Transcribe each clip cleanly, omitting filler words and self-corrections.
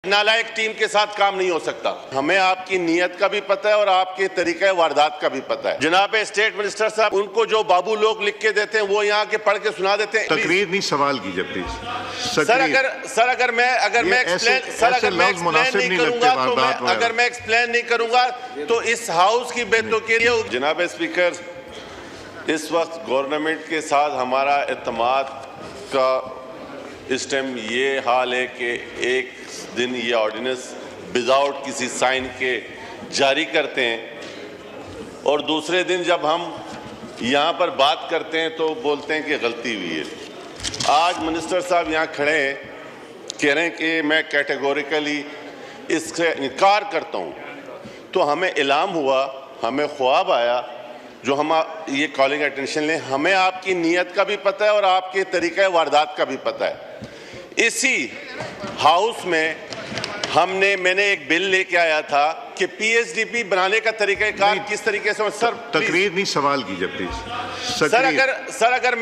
نالائق ٹیم کے ساتھ کام نہیں ہو سکتا. ہمیں آپ کی نیت کا بھی پتہ ہے اور آپ کے طریقہ واردات کا بھی پتہ ہے. جناب اسٹیٹ منسٹر صاحب، ان کو جو بابو لوگ لکھ کے دیتے ہیں وہ یہاں کے پڑھ کے سنا دیتے ہیں. تقریر نہیں، سوال کیجیے پلیز. اگر میں ایکسپلین نہیں کروں گا تو اس ہاؤس کی بے توقیری ہوگی. جناب اسپیکر، اس وقت گورنمنٹ کے ساتھ ہمارا اعتماد کا اس ٹائم یہ حال ہے کہ ایک دن یہ آرڈیننس وداؤٹ کسی سائن کے جاری کرتے ہیں اور دوسرے دن جب ہم یہاں پر بات کرتے ہیں تو بولتے ہیں کہ غلطی ہوئی ہے. آج منسٹر صاحب یہاں کھڑے ہیں، کہہ رہے ہیں کہ میں کیٹیگوریکلی اس سے انکار کرتا ہوں. تو ہمیں الہام ہوا، ہمیں خواب آیا جو ہم یہ کالنگ اٹینشن لیں. ہمیں آپ کی نیت کا بھی پتہ ہے اور آپ کے طریقہ واردات کا بھی پتہ ہے. اسی ہاؤس میں میں نے ایک بل لے کے آیا تھا کہ پی ایس ڈی پی بنانے کا طریقہ کار کس طریقے سے. سر تقریر نہیں، سوال کیجیے پلیز. اگر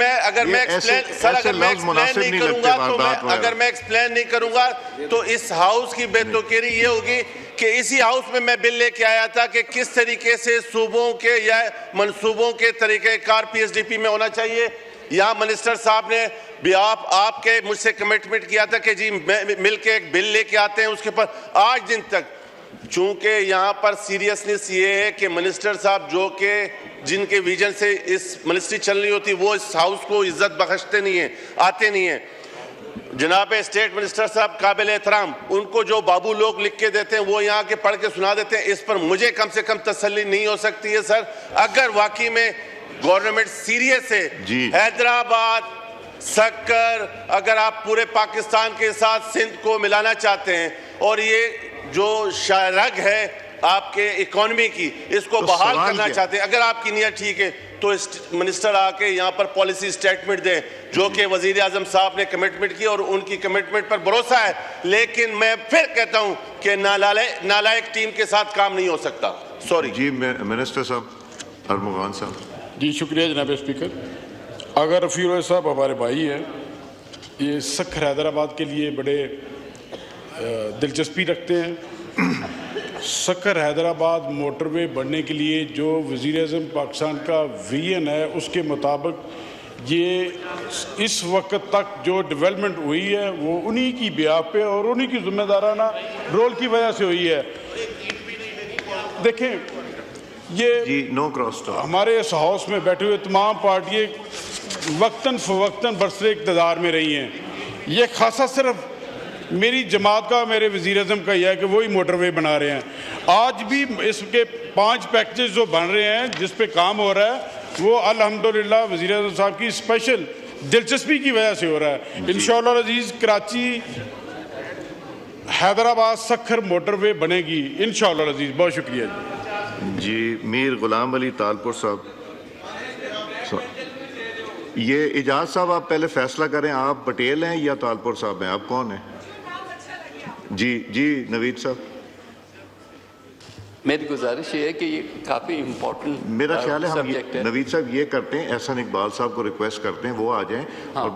میں ایکسپلین نہیں کروں گا تو اس ہاؤس کی بے توقیری یہ ہوگی کہ اسی ہاؤس میں بل لے کے آیا تھا کہ کس طریقے سے صوبوں کے یا منصوبوں کے طریقہ کار پی ایس ڈی پی میں ہونا چاہیے. یہاں منسٹر صاحب نے بھی آپ کے مجھ سے کمٹمنٹ کیا تھا کہ جی مل کے ایک بل لے کے آتے ہیں. اس کے پر آج دن تک چونکہ یہاں پر سیریسنس یہ ہے کہ منسٹر صاحب جو کہ جن کے ویژن سے اس منسٹری چل رہی ہوتی وہ اس ہاؤس کو عزت بخشتے نہیں ہیں، آتے نہیں ہیں. جناب اسٹیٹ منسٹر صاحب قابل احترام، ان کو جو بابو لوگ لکھ کے دیتے ہیں وہ یہاں کے پڑھ کے سنا دیتے ہیں. اس پر مجھے کم سے کم تسلی نہیں ہو سکتی ہے سر. اگر واقعی میں گورنمنٹ سیریس ہے، حیدرآباد، سکر، اگر آپ پورے پاکستان کے ساتھ سندھ کو ملانا چاہتے ہیں اور یہ جو رگ ہے آپ کے اکانومی کی اس کو بحال کرنا چاہتے ہیں، اگر آپ کی نیت ٹھیک ہے تو منسٹر آ کے یہاں پر پالیسی سٹیٹمنٹ دیں جو کہ وزیر اعظم صاحب نے کمٹمنٹ کی اور ان کی کمٹمنٹ پر بھروسہ ہے. لیکن میں پھر کہتا ہوں کہ نالائق ٹیم کے ساتھ کام نہیں ہو سکتا. سوری. جی منسٹر صاحب، ارمغان صاحب. جی شکریہ جناب اسپیکر. اگر رفیع الروح صاحب ہمارے بھائی ہیں، یہ سکھر حیدرآباد کے لیے بڑے دلچسپی رکھتے ہیں. سکھر حیدرآباد موٹر وے بننے کے لیے جو وزیر اعظم پاکستان کا ویژن ہے اس کے مطابق یہ اس وقت تک جو ڈیولپمنٹ ہوئی ہے وہ انہی کی بیاہ پہ اور انہی کی ذمہ دارانہ رول کی وجہ سے ہوئی ہے. دیکھیں یہ ہمارے اس ہاؤس میں بیٹھے ہوئے تمام پارٹیاں وقتاً فوقتاً برسر اقتدار میں رہی ہیں. یہ خاصا صرف میری جماعت کا، میرے وزیر اعظم کا یہ ہے کہ وہی موٹر وے بنا رہے ہیں. آج بھی اس کے 5 پیکیجز جو بن رہے ہیں جس پہ کام ہو رہا ہے وہ الحمدللہ وزیر اعظم صاحب کی اسپیشل دلچسپی کی وجہ سے ہو رہا ہے. انشاءاللہ العزیز کراچی حیدرآباد سکھر موٹر وے بنے گی انشاءاللہ العزیز. بہت شکریہ جی. میر غلام علی تالپور صاحب. یہ اجاز صاحب آپ پہلے فیصلہ کریں، آپ پٹیل ہیں یا تالپور صاحب ہیں، آپ کون ہیں؟ جی نوید صاحب. میری گزارش یہ ہے کہ یہ کافی امپورٹنٹ میرا خیال ہے ہم نوید صاحب یہ کرتے ہیں، احسن اقبال صاحب کو ریکویسٹ کرتے ہیں وہ آ جائیں. اور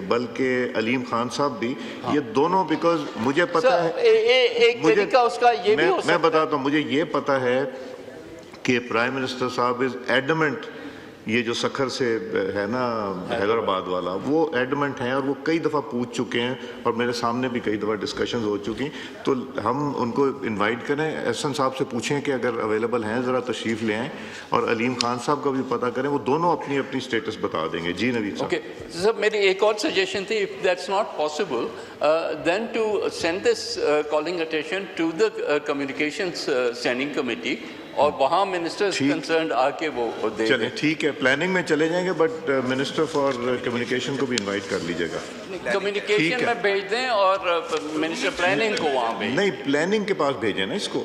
بلکہ علیم خان صاحب بھی، یہ دونوں، بیکاز مجھے پتہ ہے ایک طریقہ اس کا یہ بھی ہو سکتا ہے. میں بتاتا ہوں، مجھے یہ پتہ ہے کہ پرائم منسٹر صاحب از ایڈمنٹ. یہ جو سکھر سے ہے نا حیدرآباد والا، وہ ایڈمنٹ ہیں اور وہ کئی دفعہ پوچھ چکے ہیں اور میرے سامنے بھی کئی دفعہ ڈسکشنز ہو چکی. تو ہم ان کو انوائٹ کریں، احسن صاحب سے پوچھیں کہ اگر اویلیبل ہیں ذرا تشریف لے آئیں، اور علیم خان صاحب کا بھی پتہ کریں، وہ دونوں اپنی اپنی سٹیٹس بتا دیں گے. جی نوید صاحب. اوکے سر، میری ایک اور سجیشن تھی، if that's not possible then to send this calling attention to the communications standing committee اور وہاں منسٹر کنسرنڈ آ کے وہ دے. چلیں ٹھیک ہے، پلاننگ میں چلے جائیں گے، بٹ منسٹر فار کمیونیکیشن کو بھی انوائٹ کر لیجیے گا. کمیونیکیشن میں بھیج دیں اور منسٹر پلاننگ کو وہاں بھیج. نہیں، پلاننگ کے پاس بھیجیں نا اس کو،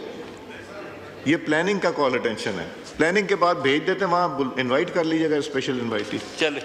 یہ پلاننگ کا کال اٹینشن ہے. پلاننگ کے بعد بھیج دیتے ہیں، وہاں انوائٹ کر لیجیے گا اسپیشل انوائٹی. چلے